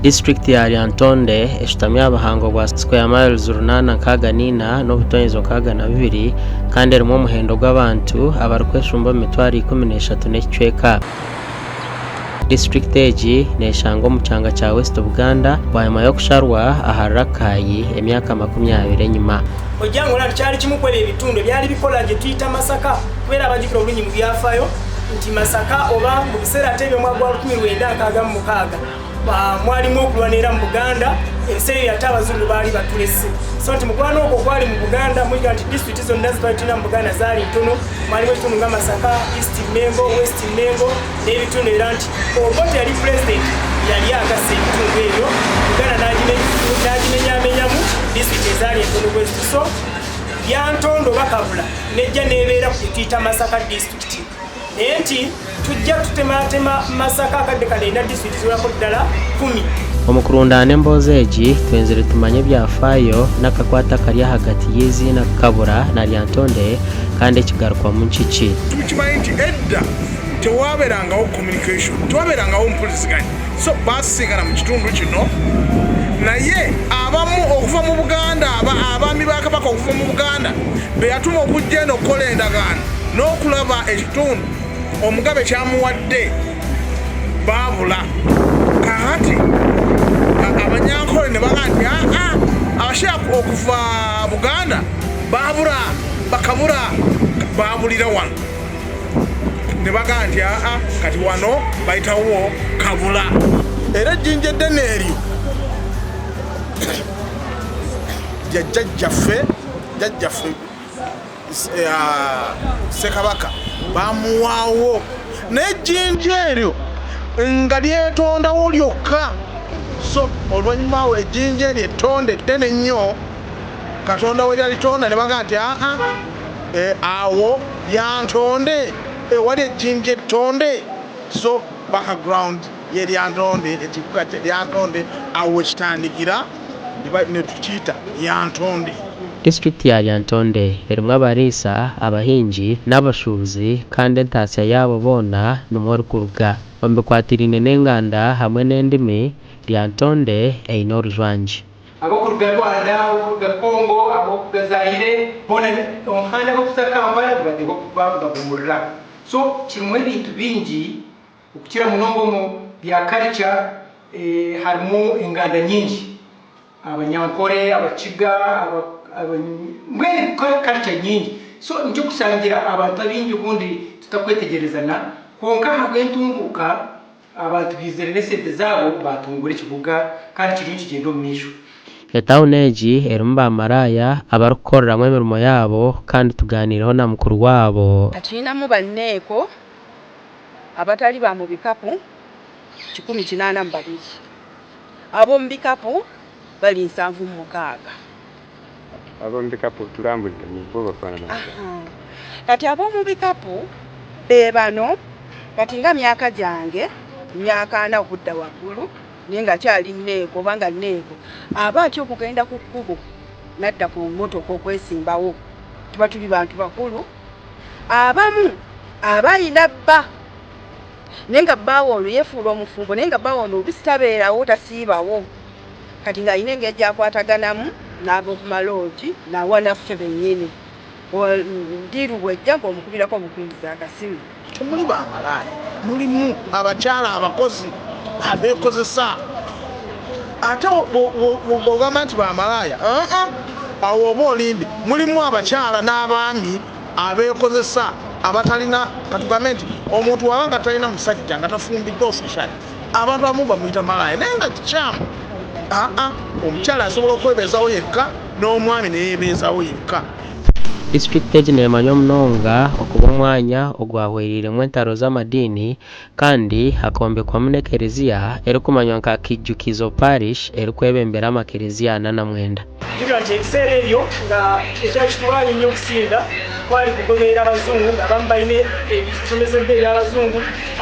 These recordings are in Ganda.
District ya Lyantonde eshitamye abahango bwa square miles 894 n'obutonyezo 62 kandi erimu omuhendo gw'abantu abarikweshumba mu mitwaro 13 n'ekicweka. District egi neshanga omu kyanga kya West Buganda bwanyuma y'okusharwa aha Rakayi emyaka 20 enyuma. Ojangola kyali kimu kwebe ebitundu byali bikola gye tuyita Masaka kubera abajikira obulungi mu byafayo nti Masaka oba mu biseera tebyo mwaka gwa 1966 mwalimu okulwanira mu Buganda ebiseera byata abazungu baali batulese so nti mukwano okwo kwali mu Buganda mwiga nti district zonna zibatina mu Buganda zaali ntono mwalimu ebitundu nga Masaka, East Mengo, West Mengo n'ebitundu era nti Obote yali president yali agasa ebitundu ebyo Buganda n'agimenyamu district ezaali entono West so Lyantonde bakabula nejja nebeera ku tuyita Masaka district enti tujja tutematema Masaka kadde kalenda district zirako ddala 10. Omukurundana emboozi egi twenzere tumanye byafaayo n'akakwata kari hagati y'eziina Kabura na Lyantonde kandi ekigarukwa mu nkiki. Tukimanyi nti edda tewabeerangawo communication, tewabeerangawo mpuliziganya so baasigala mu kitundu kino naye abamu okuva mu Buganda abaami ba Kabaka okuva mu Buganda be yatuma okujja eno okukola endagaano n'okulaba ekitundu omugabe kyamuwadde baabula kakati abanyankole ne baga nti abashaku okuva Buganda baabula bakabura baabulira wano ne baga nti kati wano bayitawo kabula era ejjinja eddene eryo jajjaffe Ssekabaka bamuwaawo n'ejjinja eryo nga lyetondawo lyokka so oluvannyuma awo ejjinja eryo ettonde ddene nnyo Katonda we lyalitonda ne baga nti awo Lyantonde ewali ejjinja ettonde so background ye Lyantonde ekibuga kye Lyantonde awo ekitandikira ne tukiyita Lyantonde. District ya Lyantonde erimu abariisa abahingi n'abashuubuzi kandi entaasya yaabo boona nimwo erikuruga omubikwatirine n'enganda hamwe n'endimi Lyantonde eine orujwangi. Abokuruga Rwanda, abokuruga Congo, abokuruga Zaire boona omuhanda gw'okuza Kampala gubadde gubagumulira so kirimu ebintu bingi okukira munongo mu bya culture harimu enganda nyingi Abanyankore, Abakiga, culture nyingi so njo kusangira abantu abingi ubundi tutakwetegerezana konka hagwentunguka abantu bizerere sente zabo batungura ekibuga kandi kiri kigendo misho. Etawuni egi erimu bamaraya abarikukoreramu emirimo yaabo kandi tuganireho na mukuru waabo. Atuyinamu banneeko abatali ba mu bikapu 182 ab'omu bikapu bali 76. Ab'omu bikapu tulambulira nibo bafaanana. Kati ab'omu bikapu be bano kati nga myaka gyange myaka 4 okudda waggulu naye nga kyali nneeko obanga nneeko aba atyo okugenda ku kkubo nadda ku mmotoka okwesimbawo tuba tuli bantu bakulu abamu abayina bba naye nga bbaawo ono yeefuula omufumbo naye nga bbaawo ono obisitabeerawo tasiibawo kati ng'ayina engeri gyakwataganamu n'ab'okumalooti n'awanaffe bennyini ndiru bwejja ng'omukubirako omukubiriza akasimu. Temuli bamalaya mulimu abakyala abakozi abeekozesa ate bw'ogamba nti bamalaya awo oba olindi mulimu abakyala n'abaami abeekozesa abatalina katugambe nti omuntu waba nga talina musajja nga tafumbidde official abantu abamu bamuyita malaya naye nga kikyamu omukyala asobola okwebeezawo yekka n'omwami neyeebeezawo yekka. District egi neemanya omunonga okuba omwanya ogwahwereiremu entaro z'amadiini kandi hakombekwamu n'ekereziya erikumanywa nka Kijjukizo Parish erikwebembera amakereziya 49. Kigira nti ebiseera ebyo nga ekyali kitwala nnyo okusinda kwali kugoberera abazungu abamu balina ebisomesebwa eby'abazungu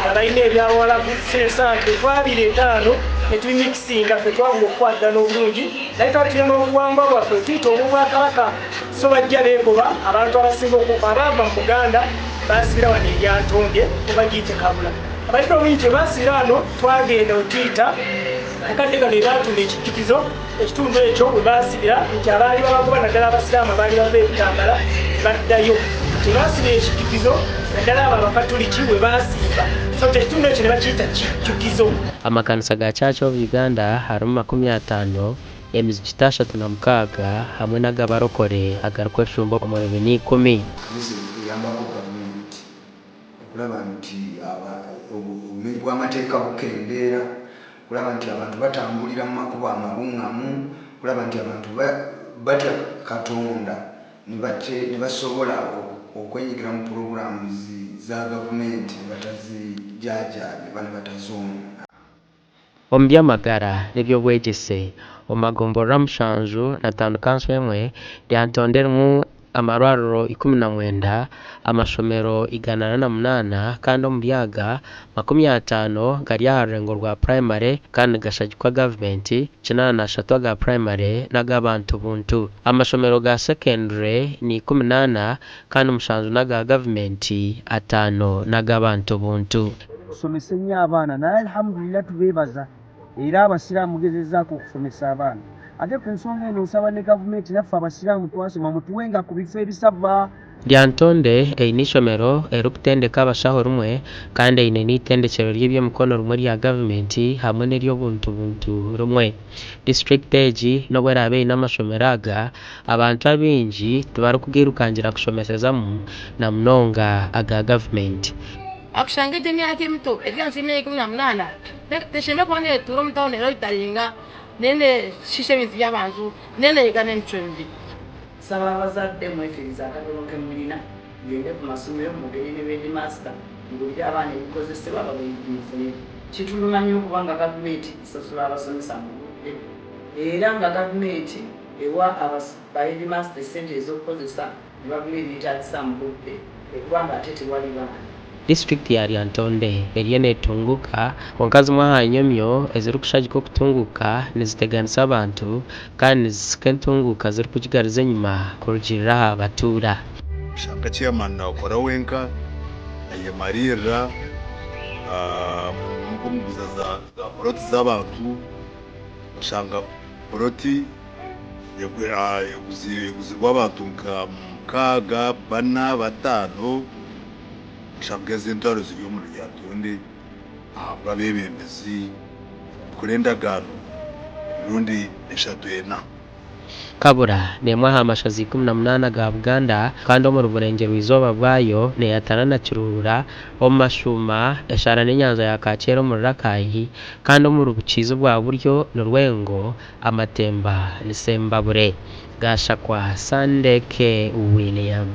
abalina eby'abawalabu sensante twabireetaano netubimikisinga ffe twabula okukwatagana obulungi naye tuba tulina obuwangwa bwaffe tuyita obwobwakabaka so bajja beegoba abantu abasinga abaava mu Buganda basibira wano e Lyantonde oba giyite Kabula. Abalina obulungi basibira wano twagenda otuyita akadde kano ebatunda ekijjukizo ekitundu ekyo bwe baasibira nti abaali babagoba naddala abasiraamu abaali bava ebitambala baddayo tebasibira ekijjukizo naddala abo abakatoliki bwe baasiiba so ekitundu ekyo ne bakiyita kijjukizo. Amakanisa ga Church of Uganda harimu 50, emizikiti 36 hamwe n'agabarokore agarikweshumba omu 2010. Eyambako gavumenti okulaba nti obumenyi bw'amateeka bukendeera, okulaba nti abantu batambulira mu makubo amalungamu, okulaba nti abantu batya Katonda ne basobola okwenyigira mu pulogulaamu za gavumenti batazijaajaabye bane batazoona. Omu by'amagara n'ebyobwegyese omu magombolola 7 na town council emwe lyantonderimu amarwariro 19, amashomero 108 kandi omu byaga 50 gari aha rurengo rwa primary kandi gashagikwa gavumenti, 83 aga primary n'ag'abantu buntu. Amashomero ga secondary ni 18 kandi 7 n'aga gavumenti, 5 n'ag'abantu buntu. Kusomesa nnyo abaana naye alhamdulillah tubeebaza era abasiraamu gezezaako okusomesa abaana. Ate ku nsonga eno nsaba ne gavumenti naffe abasiraamu twasoma mutuwenga ku bifo ebisava. Lyantonde eine ishomero erikutendeka abashaho rumwe kandi eine n'itendekero ry'ebyemikono rumwe rya gavumenti hamwe n'ery'obuntu rumwe. District egi n'obwo eraba eine amashomero aga, abantu abaingi tibarikugirukangira kushomesezamu na munonga aga gavumenti. Akushangide emyaka emito ebyansi emyaka 18 teshembe kuba netuura omu tawuni era itaringa nene shisha ebintu by'abantu nene yiga n'encumbi. Saba abazadde mwefiriza akatono ke mulina ngende ku masomero mugende ne beedimasita ngulire abaana ebikozesebwa babeyinfune. Kituluma nnyo kubanga gavumenti esasula abasomesa mu budde era nga gavumenti ewa baedimasita essente ez'okukozesa ne bagula ebyetaagisa mu budde ekubanga ate tewali baana. District ya Lyantonde eriyo netunguka konka zimwe aha nyomyo ezirikushagika okutunguka niziteganisa abantu kandi nizisika entunguka zirikugigariza enyuma kurugirira aha batuura. Shanga chairman nakora wenka ayemarira mukumbuza za poroti z'abantu shanga poroti yeguzibwa abantu nka 6, 4, 5 shanga z'entwaro ziri mu Lyantonde ababebembezi kurendagano rundi 3 Kabura nemwe aha amashazi 18 ga Buganda kandi omu ruburengero rw'izooba bwayo neyatana na Kirura omu Mashuma eshara n'enyanza ya Kakyere omu Rurakayi kandi omu rubukiizi bwa buryo n'Orwengo Amatemba n'Sembabure. Gashakwa Sandeke William.